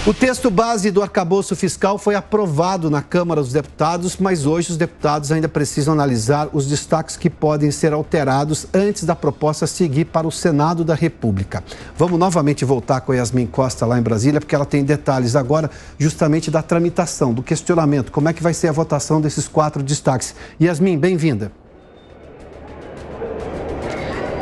O texto base do arcabouço fiscal foi aprovado na Câmara dos Deputados, mas hoje os deputados ainda precisam analisar os destaques que podem ser alterados antes da proposta seguir para o Senado da República. Vamos novamente voltar com a Yasmin Costa lá em Brasília, porque ela tem detalhes agora justamente da tramitação, do questionamento, como é que vai ser a votação desses 4 destaques. Yasmin, bem-vinda.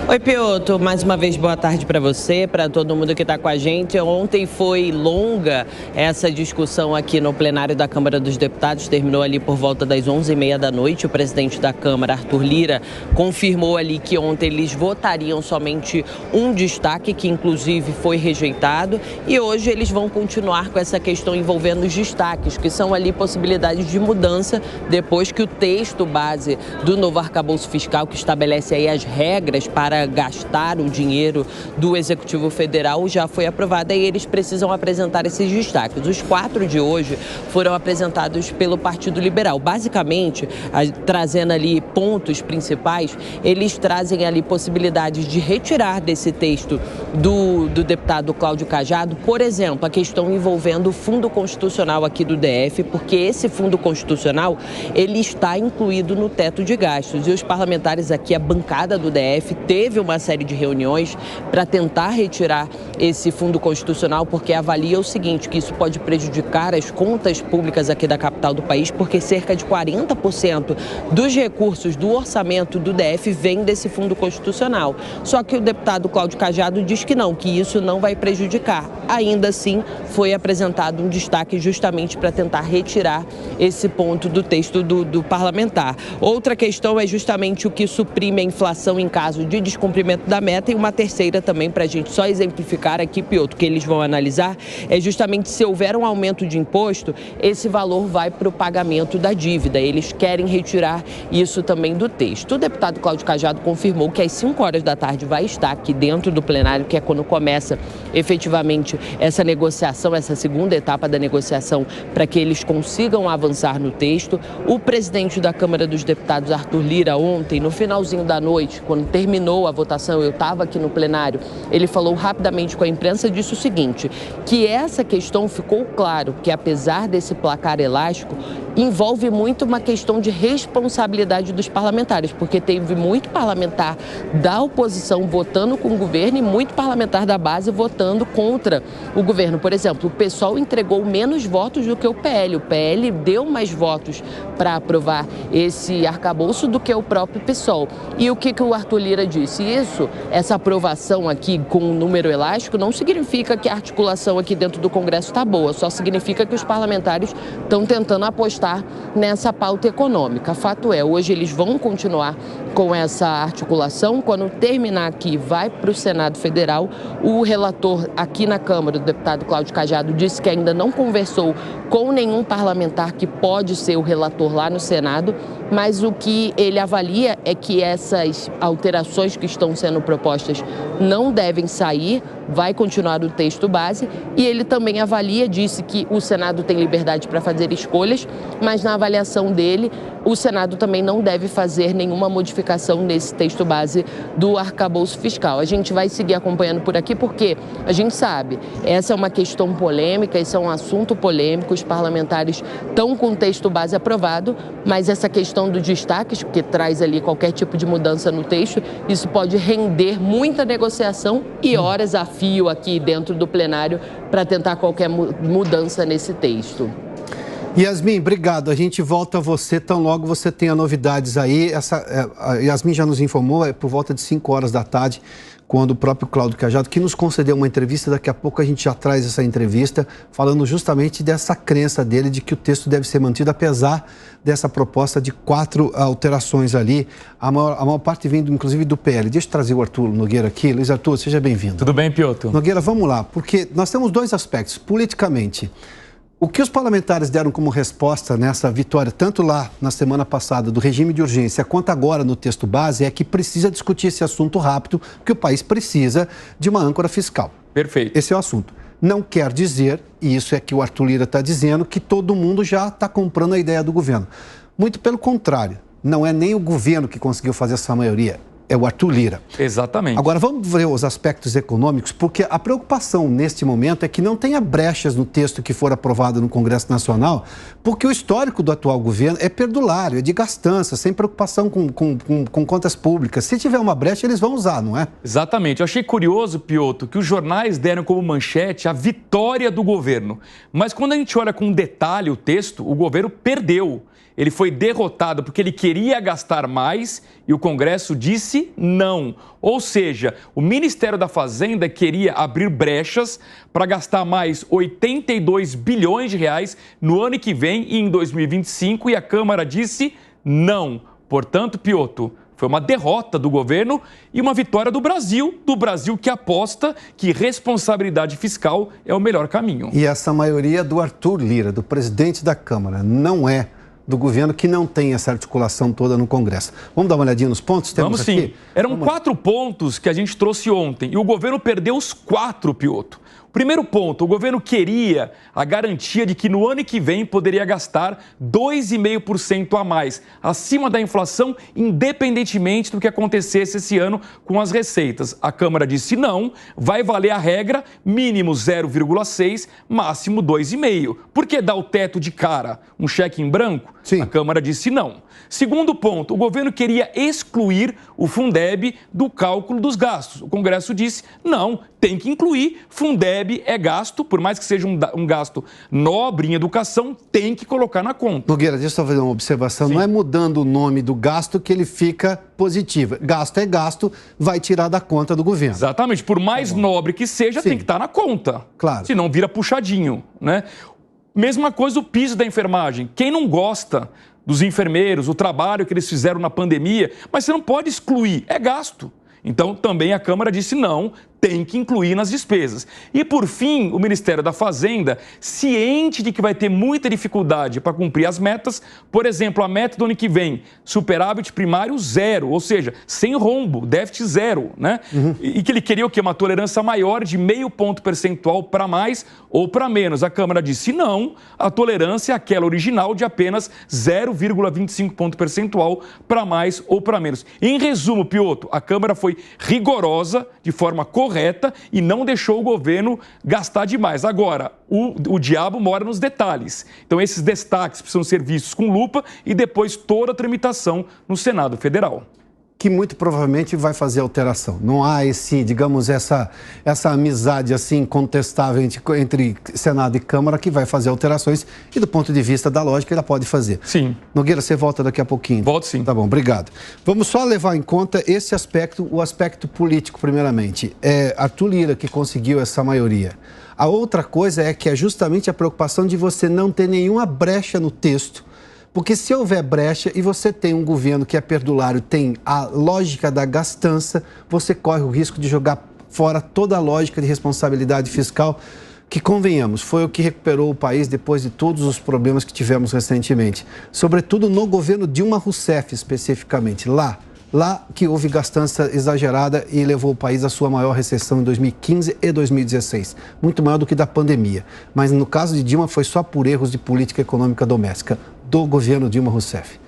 Oi, Piotr, mais uma vez boa tarde para você, para todo mundo que está com a gente. Ontem foi longa essa discussão aqui no plenário da Câmara dos Deputados, terminou ali por volta das 11h30 da noite. O presidente da Câmara, Arthur Lira, confirmou ali que ontem eles votariam somente um destaque, que inclusive foi rejeitado, e hoje eles vão continuar com essa questão envolvendo os destaques, que são ali possibilidades de mudança depois que o texto base do novo arcabouço fiscal, que estabelece aí as regras para gastar o dinheiro do Executivo Federal, já foi aprovada e eles precisam apresentar esses destaques. Os 4 de hoje foram apresentados pelo Partido Liberal. Basicamente, trazendo ali pontos principais, eles trazem ali possibilidades de retirar desse texto do deputado Cláudio Cajado, por exemplo, a questão envolvendo o Fundo Constitucional aqui do DF, porque esse Fundo Constitucional, ele está incluído no teto de gastos. E os parlamentares aqui, a bancada do DF, teve uma série de reuniões para tentar retirar esse fundo constitucional, porque avalia o seguinte, que isso pode prejudicar as contas públicas aqui da capital do país, porque cerca de 40% dos recursos do orçamento do DF vem desse fundo constitucional. Só que o deputado Cláudio Cajado diz que não, que isso não vai prejudicar. Ainda assim, foi apresentado um destaque justamente para tentar retirar esse ponto do texto do parlamentar. Outra questão é justamente o que suprime a inflação em caso de descumprimento da meta, e uma terceira também, para a gente só exemplificar aqui, Piotr, que eles vão analisar, é justamente se houver um aumento de imposto, esse valor vai para o pagamento da dívida. Eles querem retirar isso também do texto. O deputado Cláudio Cajado confirmou que às 5 horas da tarde vai estar aqui dentro do plenário, que é quando começa efetivamente essa negociação, essa segunda etapa da negociação, para que eles consigam avançar no texto. O presidente da Câmara dos Deputados, Arthur Lira, ontem, no finalzinho da noite, quando terminou a votação, eu estava aqui no plenário, ele falou rapidamente com a imprensa, disse o seguinte, que essa questão ficou claro, que apesar desse placar elástico, envolve muito uma questão de responsabilidade dos parlamentares, porque teve muito parlamentar da oposição votando com o governo e muito parlamentar da base votando contra o governo. Por exemplo, o PSOL entregou menos votos do que o PL. O PL deu mais votos para aprovar esse arcabouço do que o próprio PSOL. E o que o Arthur Lira disse? Isso, essa aprovação aqui com um número elástico não significa que a articulação aqui dentro do Congresso está boa, só significa que os parlamentares estão tentando apostar nessa pauta econômica. Fato é, hoje eles vão continuar com essa articulação. Quando terminar aqui, vai para o Senado Federal. O relator aqui na Câmara, o deputado Cláudio Cajado, disse que ainda não conversou com nenhum parlamentar que pode ser o relator lá no Senado, mas o que ele avalia é que essas alterações que estão sendo propostas não devem sair, vai continuar o texto base, e ele também avalia, disse que o Senado tem liberdade para fazer escolhas, mas na avaliação dele, o Senado também não deve fazer nenhuma modificação nesse texto base do arcabouço fiscal. A gente vai seguir acompanhando por aqui porque a gente sabe, essa é uma questão polêmica, esse é um assunto polêmico, os parlamentares estão com o texto base aprovado, mas essa questão dos destaques, que traz ali qualquer tipo de mudança no texto, isso pode render muita negociação e horas a fio aqui dentro do plenário para tentar qualquer mudança nesse texto. Yasmin, obrigado. A gente volta a você tão logo você tenha novidades aí. A Yasmin já nos informou, é por volta de 5 horas da tarde, quando o próprio Cláudio Cajado, que nos concedeu uma entrevista, daqui a pouco a gente já traz essa entrevista, falando justamente dessa crença dele de que o texto deve ser mantido, apesar dessa proposta de 4 alterações ali, a maior parte vindo, inclusive, do PL. Deixa eu trazer o Arthur Nogueira aqui. Luiz Arthur, seja bem-vindo. Tudo bem, Piotr? Nogueira, vamos lá, porque nós temos 2 aspectos. Politicamente, o que os parlamentares deram como resposta nessa vitória, tanto lá na semana passada do regime de urgência, quanto agora no texto base, é que precisa discutir esse assunto rápido, porque o país precisa de uma âncora fiscal. Perfeito. Esse é o assunto. Não quer dizer, e isso é que o Arthur Lira está dizendo, que todo mundo já está comprando a ideia do governo. Muito pelo contrário, não é nem o governo que conseguiu fazer essa maioria. é o Arthur Lira. Exatamente. Agora, vamos ver os aspectos econômicos, porque a preocupação neste momento é que não tenha brechas no texto que for aprovado no Congresso Nacional, porque o histórico do atual governo é perdulário, é de gastança, sem preocupação com contas públicas. Se tiver uma brecha, eles vão usar, não é? Exatamente. Eu achei curioso, Piotr, que os jornais deram como manchete a vitória do governo. Mas quando a gente olha com detalhe o texto, o governo perdeu. Ele foi derrotado porque ele queria gastar mais e o Congresso disse não. Ou seja, o Ministério da Fazenda queria abrir brechas para gastar mais 82 bilhões de reais no ano que vem e em 2025 e a Câmara disse não. Portanto, Piotr, foi uma derrota do governo e uma vitória do Brasil que aposta que responsabilidade fiscal é o melhor caminho. E essa maioria do Arthur Lira, do presidente da Câmara, não é do governo, que não tem essa articulação toda no Congresso. Vamos dar uma olhadinha nos pontos? Vamos sim. Eram 4 pontos que a gente trouxe ontem e o governo perdeu os 4, Piotr. Primeiro ponto, o governo queria a garantia de que no ano que vem poderia gastar 2,5% a mais, acima da inflação, independentemente do que acontecesse esse ano com as receitas. A Câmara disse não, vai valer a regra mínimo 0,6%, máximo 2,5%. Por que dar o teto de cara, um cheque em branco? Sim. A Câmara disse não. Segundo ponto, o governo queria excluir o Fundeb do cálculo dos gastos. O Congresso disse não, tem que incluir. Fundeb é gasto, por mais que seja um gasto nobre em educação, tem que colocar na conta. Nogueira, deixa eu só fazer uma observação. Sim. Não é mudando o nome do gasto que ele fica positivo. Gasto é gasto, vai tirar da conta do governo. Exatamente. Por mais nobre que seja, Sim. tem que estar na conta. Claro. Senão vira puxadinho, né? Mesma coisa o piso da enfermagem. Quem não gosta dos enfermeiros, o trabalho que eles fizeram na pandemia, mas você não pode excluir, é gasto. Então, também a Câmara disse não, tem que incluir nas despesas. E, por fim, o Ministério da Fazenda, ciente de que vai ter muita dificuldade para cumprir as metas, por exemplo, a meta do ano que vem, superávit primário 0, ou seja, sem rombo, déficit 0, né? E que ele queria o quê? Uma tolerância maior de 0,5 ponto percentual para mais ou para menos. A Câmara disse não, a tolerância é aquela original de apenas 0,25 ponto percentual para mais ou para menos. Em resumo, Piotr, a Câmara foi rigorosa, de forma correta, e não deixou o governo gastar demais. Agora, o diabo mora nos detalhes. Então, esses destaques precisam ser vistos com lupa e depois toda a tramitação no Senado Federal. Que muito provavelmente vai fazer alteração. Não há essa amizade assim incontestável entre Senado e Câmara que vai fazer alterações e do ponto de vista da lógica ela pode fazer. Sim. Nogueira, você volta daqui a pouquinho. Volto sim. Tá bom, obrigado. Vamos só levar em conta esse aspecto, o aspecto político primeiramente. É Arthur Lira que conseguiu essa maioria. A outra coisa é que é justamente a preocupação de você não ter nenhuma brecha no texto. Porque se houver brecha e você tem um governo que é perdulário, tem a lógica da gastança, você corre o risco de jogar fora toda a lógica de responsabilidade fiscal, que, convenhamos, foi o que recuperou o país depois de todos os problemas que tivemos recentemente. Sobretudo no governo Dilma Rousseff, especificamente. Lá que houve gastança exagerada e levou o país à sua maior recessão em 2015 e 2016. Muito maior do que da pandemia. Mas no caso de Dilma foi só por erros de política econômica doméstica do governo Dilma Rousseff.